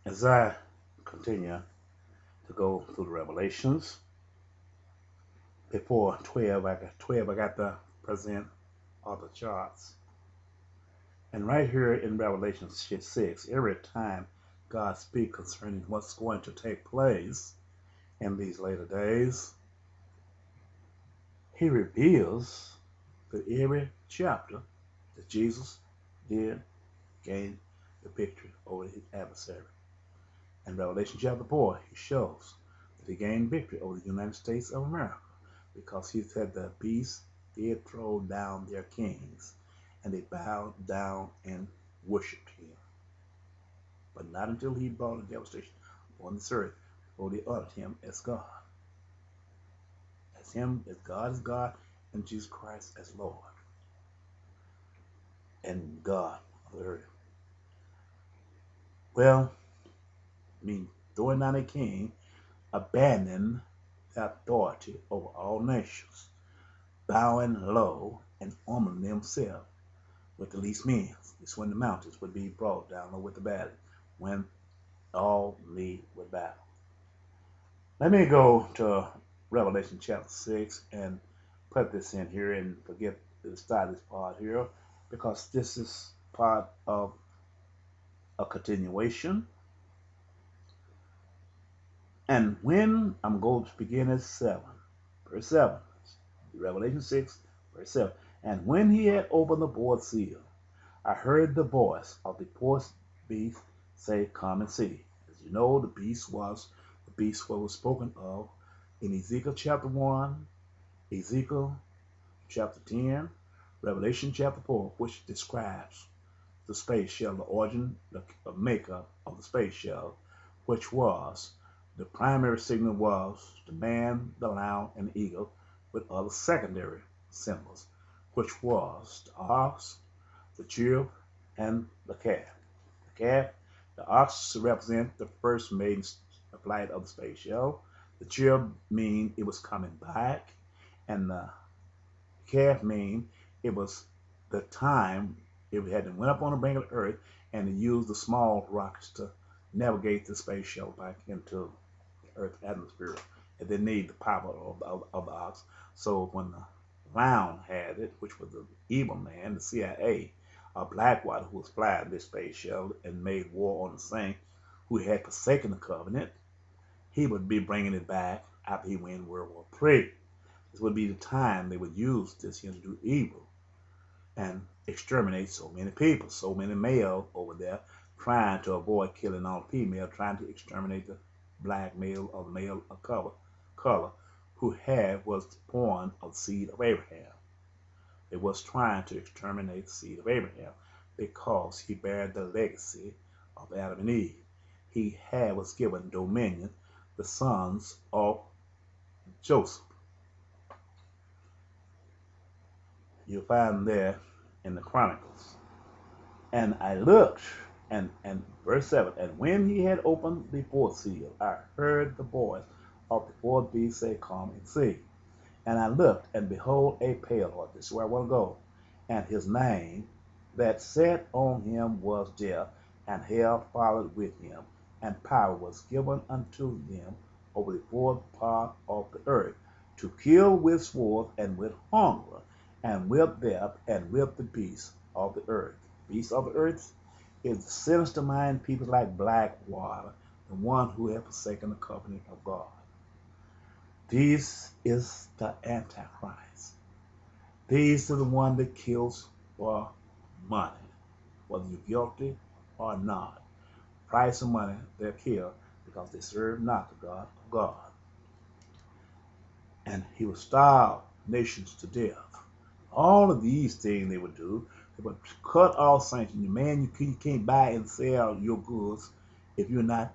As I continue to go through the Revelations, before 12, I got the present of the charts. And right here in Revelation 6, every time God speaks concerning what's going to take place in these later days, he reveals that every chapter that Jesus did gain the victory over his adversary. In Revelation chapter 4, he shows that he gained victory over the United States of America because he said the beast did throw down their kings and they bowed down and worshiped him. But not until he brought a devastation on this earth before they honored him as God. As him as God and Jesus Christ as Lord and God of the earth. Well, throwing down a king, abandoning the authority over all nations, bowing low and arming themselves with the least means. It's when the mountains would be brought down with the valley, when all knee would bow. Let me go to Revelation chapter 6 and put this in here and forget to start this part here because this is part of a continuation. And when I'm going to begin at 7, verse 7, Revelation 6, verse 7. And when he had opened the fourth seal, I heard the voice of the fourth beast say, Come and see. As you know, the beast was what was spoken of in Ezekiel chapter 1, Ezekiel chapter 10, Revelation chapter 4, which describes the space shuttle, the origin, the makeup of the space shuttle, which was the primary signal was the man, the lion, and the eagle, with other secondary symbols, which was the ox, the cherub, and the calf. The ox represent the first maiden flight of the space shuttle. The cherub mean it was coming back, and the calf mean it was the time it had went up on the brink of the earth and used the small rockets to navigate the space shuttle back into the Earth's atmosphere. It didn't need the power of the ox. So when the Lion had it, which was the evil man, the CIA, Blackwater, who was flying this space shuttle and made war on the Saint, who had forsaken the covenant, he would be bringing it back after he won World War III. This would be the time they would use this here to do evil and exterminate so many people, so many male over there, trying to avoid killing all female, trying to exterminate the black male or the male of color who was born of the seed of Abraham. It was trying to exterminate the seed of Abraham because he bared the legacy of Adam and Eve. He was given dominion, the sons of Joseph. You'll find there in the Chronicles. And I looked, and verse 7, and when he had opened the fourth seal, I heard the voice of the fourth beast say, Come and see. And I looked, and behold, a pale horse. This is where I want to go. And his name that sat on him was Death, and hell followed with him, and power was given unto them over the fourth part of the earth, to kill with sword, and with hunger, and with death, and with the beasts of the earth. Beasts of the earth is the sinister mind people like Blackwater, the one who have forsaken the covenant of God. This is the Antichrist. These are the one that kills for money, whether you're guilty or not. Price of money, they'll kill because they serve not the God of God. And he will starve nations to death. All of these things they would do. They would cut off sanctions. Man, you can't buy and sell your goods if you're not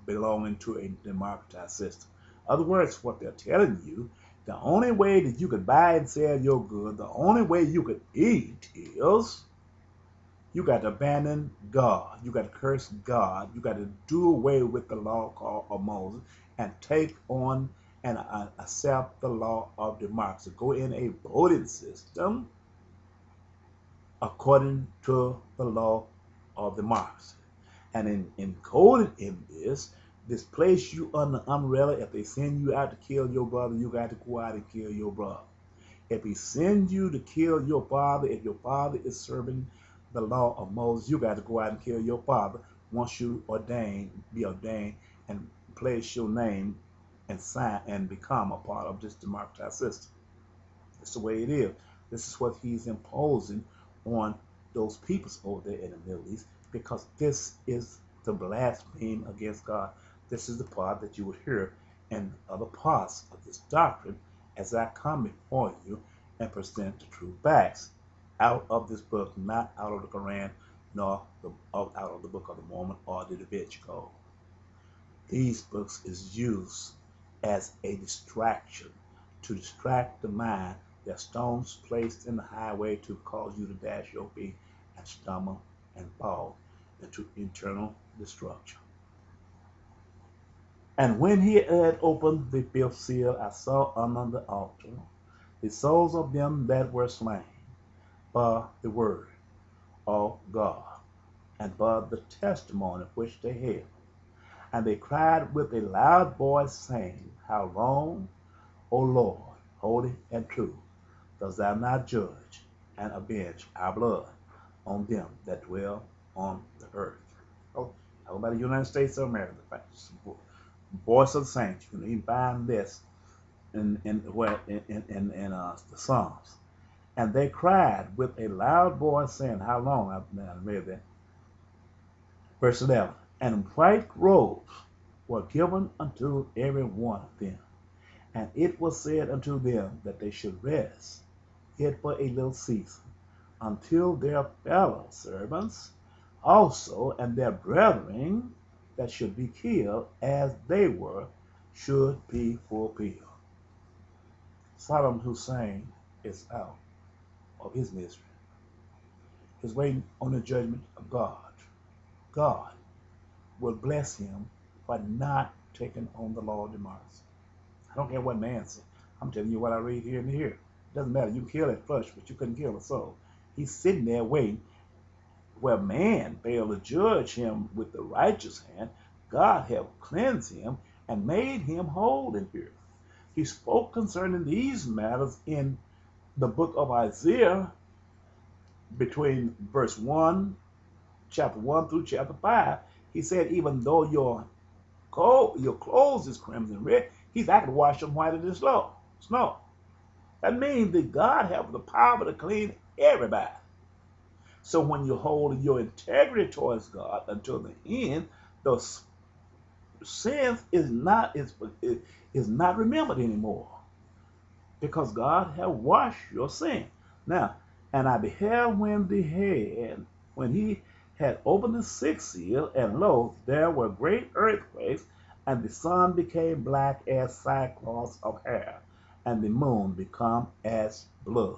belonging to a democratized system. In other words, what they're telling you, the only way that you could buy and sell your goods, the only way you could eat is you got to abandon God. You got to curse God. You got to do away with the law of Moses and take on and accept the law of democracy. Go in a voting system according to the law of democracy. And encoded in this place you under umbrella. If they send you out to kill your brother, you got to go out and kill your brother. If he sends you to kill your father, if your father is serving the law of Moses, you got to go out and kill your father once you be ordained and place your name and sign and become a part of this democratized system. That's the way it is. This is what he's imposing on those peoples over there in the Middle East, because this is the blaspheme against God. This is the part that you would hear in other parts of this doctrine as I come before you and present the true facts out of this book, not out of the Quran, nor out of the Book of the Mormon or the Da Vinci Code. These books is used as a distraction, to distract the mind. They're stones placed in the highway to cause you to dash your feet and stumble and fall into eternal destruction. And when he had opened the fifth seal, I saw under the altar the souls of them that were slain by the word of God and by the testimony which they held. And they cried with a loud voice, saying, How long, O Lord, holy and true, dost thou not judge and avenge our blood on them that dwell on the earth? Oh, talk about the United States of America. Voice of the saints. You can even find this in the Psalms. And they cried with a loud voice, saying, How long? I read that. Verse 11. And white robes were given unto every one of them. And it was said unto them that they should rest, yet for a little season, until their fellow servants also and their brethren that should be killed as they were should be fulfilled. Saddam Hussein is out of his misery. He's waiting on the judgment of God. God will bless him for not taking on the law of democracy. I don't care what man says. I'm telling you what I read here and here. It doesn't matter. You can kill that flesh, but you couldn't kill a soul. He's sitting there waiting. Where man failed to judge him with the righteous hand, God have cleansed him and made him whole in here. He spoke concerning these matters in the book of Isaiah between verse 1, chapter 1 through chapter 5. He said, even though your clothes is crimson red, I can wash them whiter than snow. That means that God have the power to clean everybody. So when you hold your integrity towards God until the end, those sins is not remembered anymore, because God have washed your sin. Now, and I beheld when he had opened the sixth seal, and lo, there were great earthquakes, and the sun became black as sackcloth of hair, and the moon become as blood.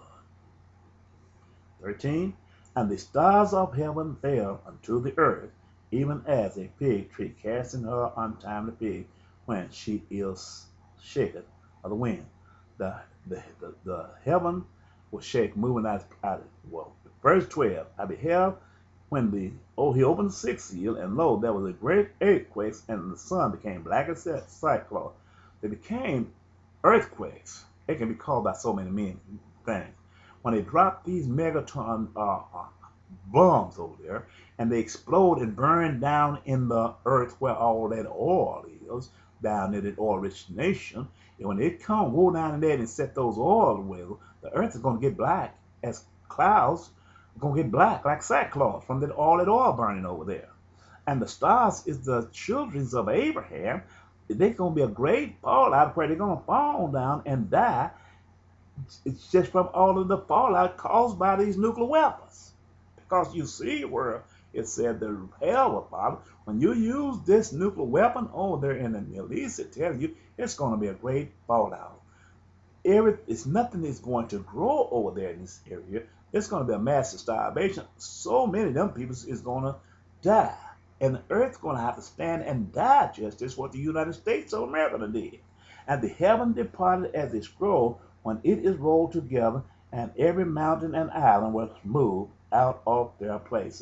13. And the stars of heaven fell unto the earth, even as a fig tree casting her untimely fig when she is shaken of the wind. The heaven was shaken, moving out. Well, verse 12. I beheld when he opened the sixth seal, and lo, there was a great earthquake, and the sun became black as sackcloth. They became earthquakes. It can be called by so many things. When they drop these megaton bombs over there, and they explode and burn down in the earth where all that oil is, down in that oil-rich nation, and when they go down in there and set those oil wells, the earth is going to get black as clouds, going to get black like sackcloth from all that oil burning over there. And the stars is the children of Abraham. They're going to be a great fallout where they're going to fall down and die. It's just from all of the fallout caused by these nuclear weapons. Because you see where it said the hell will follow. When you use this nuclear weapon over there in the Middle East, it tells you it's going to be a great fallout. Nothing is going to grow over there in this area. It's going to be a massive starvation. So many of them people is going to die. And the earth's going to have to stand and digest what the United States of America did. And the heaven departed as a scroll when it is rolled together, and every mountain and island was moved out of their places.